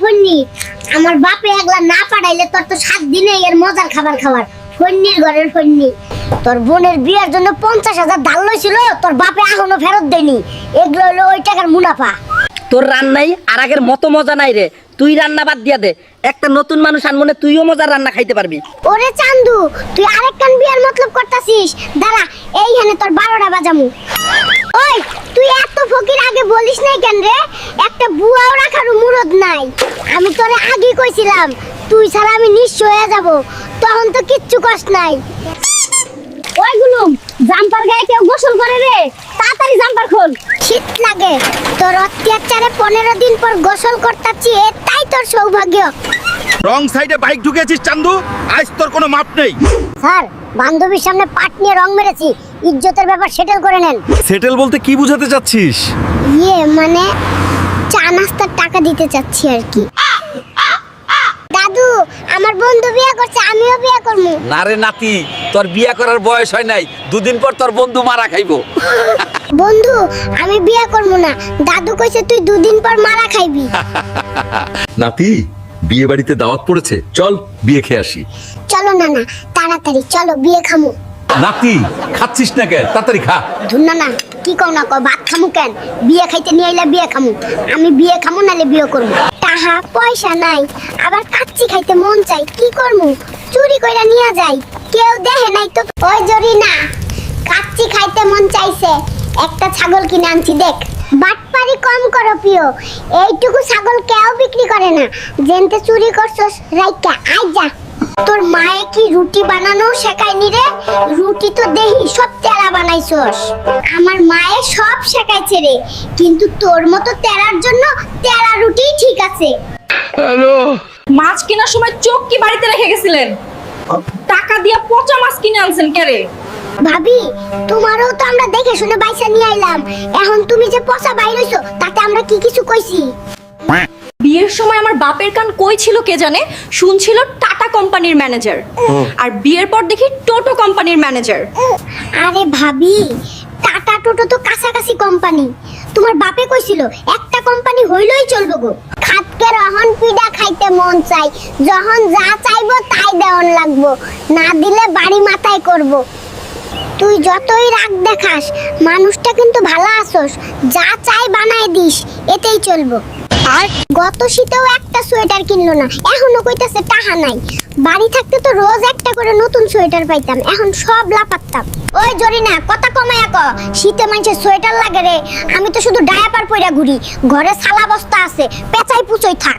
funny আমার বাপে একলা না পাঠাইলে তোর তো 7 দিনে এর মজার খাবার খাবার ফন্নির ঘরের ফন্নি তোর বোনের বিয়ের জন্য 50,000 ধার লইছিল তোর বাপে এখনো ফেরত দেয়নি এগুলো হলো ওই টাকার মুনাফা তোর রান্নাই আর আগের মতো মজা নাই রে তুই রান্না বাদ দিয়া দে একটা নতুন মানুষ আনমনে তুইও মজার রান্না খাইতে পারবি ওরে চান্দু তুই আরেকখান বিয়ার মতলব করতাছিস দাঁড়া এইখানে তোর 12টা বাজামু ওই তুই এত ফকির আগে বলিস নাই কেন রে একটা বুয়াও রাখার মুরদ নাই আমি তোরে আগে কইছিলাম তুই ছাড়া আমি নিঃস্ব হয়ে যাব তখন তো কিচ্ছু কষ্ট নাই ওইগুলো জাম্পার গায়ে কেউ গোসল করে রে তাড়াতাড়ি জাম্পার খোল শীত লাগে তোর অত্যাচারে 15 দিন পর গোসল করতাছি এটাই তোর সৌভাগ্য রং সাইডে বাইক ঢুকেছিস চান্দু আজ তোর কোনো মাপ নেই স্যার বান্ধবীর সামনে পাট নিয়ে রং মেরেছি ইজ্জতের ব্যাপার সেটেল করে নেন সেটেল বলতে কি বোঝাতে চাচ্ছিস মানে চা নাস্তার টাকা দিতে চাচ্ছি আর কি দাদু আমার বন্ধু বিয়ে করছে আমিও বিয়ে করব না রে নাতি তোর বিয়া করার বয়স হয় নাই দুদিন পর তোর বন্ধু মারা খাইবো বন্ধু আমি বিয়ে করব না দাদু কইছে তুই 2 দিন পর মারা খাইবি নাতি বিয়ে বাড়িতে দাওয়াত পড়েছে চল বিয়ে খেয়ে আসি চলো না না তাড়াতাড়ি চলো বিয়ে খামু নাতি খাচ্ছিস না কেন তাড়াতাড়ি খা ধুন না কি কও না কও ভাত খামু কেন বিয়ে খাইতে নিয়ে আইলা বিয়ে খামু আমি বিয়ে খামু নালে বিয়ে করব টাকা পয়সা নাই আবার কাচ্চি খাইতে মন চাই কি করমু চুরি কইরা নিয়ে যাই কেউ দেখে নাই তো ওই জরি না কাচ্চি খাইতে মন চাইছে একটা ছাগল কিনে আনছি দেখ বাটপারি কম করো প্রিয় এইটুকু ছাগল কেউ বিক্রি করে না জেনতে চুরি করছস রাইকা আই যা তোর মায়ে কি রুটি বানানো শেখায়নি রে রুটি তো দেহি সব তেরা বানাইছস আমার মায়ে সব শেখাইছে রে কিন্তু তোর মতো তেরার জন্য তেরা রুটিই ঠিক আছে মাছ কেনার সময় চোখ কি বাড়িতে রেখে গেছিলেন টাকা দিয়া পচা মাছ কিনে আনছেন কে রে ভাবি তোমারও তো আমরা দেখে শুনে বাইসা নিয়ে আইলাম এখন তুমি যে পচা বাইরইছো তাতে আমরা কি কিছু কইছি বিয়ের সময় আমার বাপের কান কই ছিল কে জানে শুনছিল টাটা কোম্পানির ম্যানেজার আর বিয়ের পর দেখি টোটো কোম্পানির ম্যানেজার আরে ভাবি টাটা টোটো তো কাছাকাছি কোম্পানি তোমার বাপে কইছিল একটা কোম্পানি হইলই চলবে গো খাতকে রহন পিডা খাইতে মন চাই যখন যা চাইবো তাই দেওয়ান লাগবো না দিলে বাড়ি মাথায় করব তুই যতই রাগ দেখাস মানুষটা কিন্তু ভালো আছোস যা চাই বানায় দিস এতেই চলবো আর গত শীতেও একটা সোয়েটার কিনলো না এখনো কইতাছে টাকা নাই বাড়ি থাকতে তো রোজ একটা করে নতুন সোয়েটার পাইতাম এখন সব লাপাত্তাম ওই জরিনা কথা কমায়া ক শীতে মানুষের সোয়েটার লাগে রে আমি তো শুধু ডায়াপার পইরা ঘুরি ঘরে সালা বস্তা আছে পেঁচাই পুচই থাক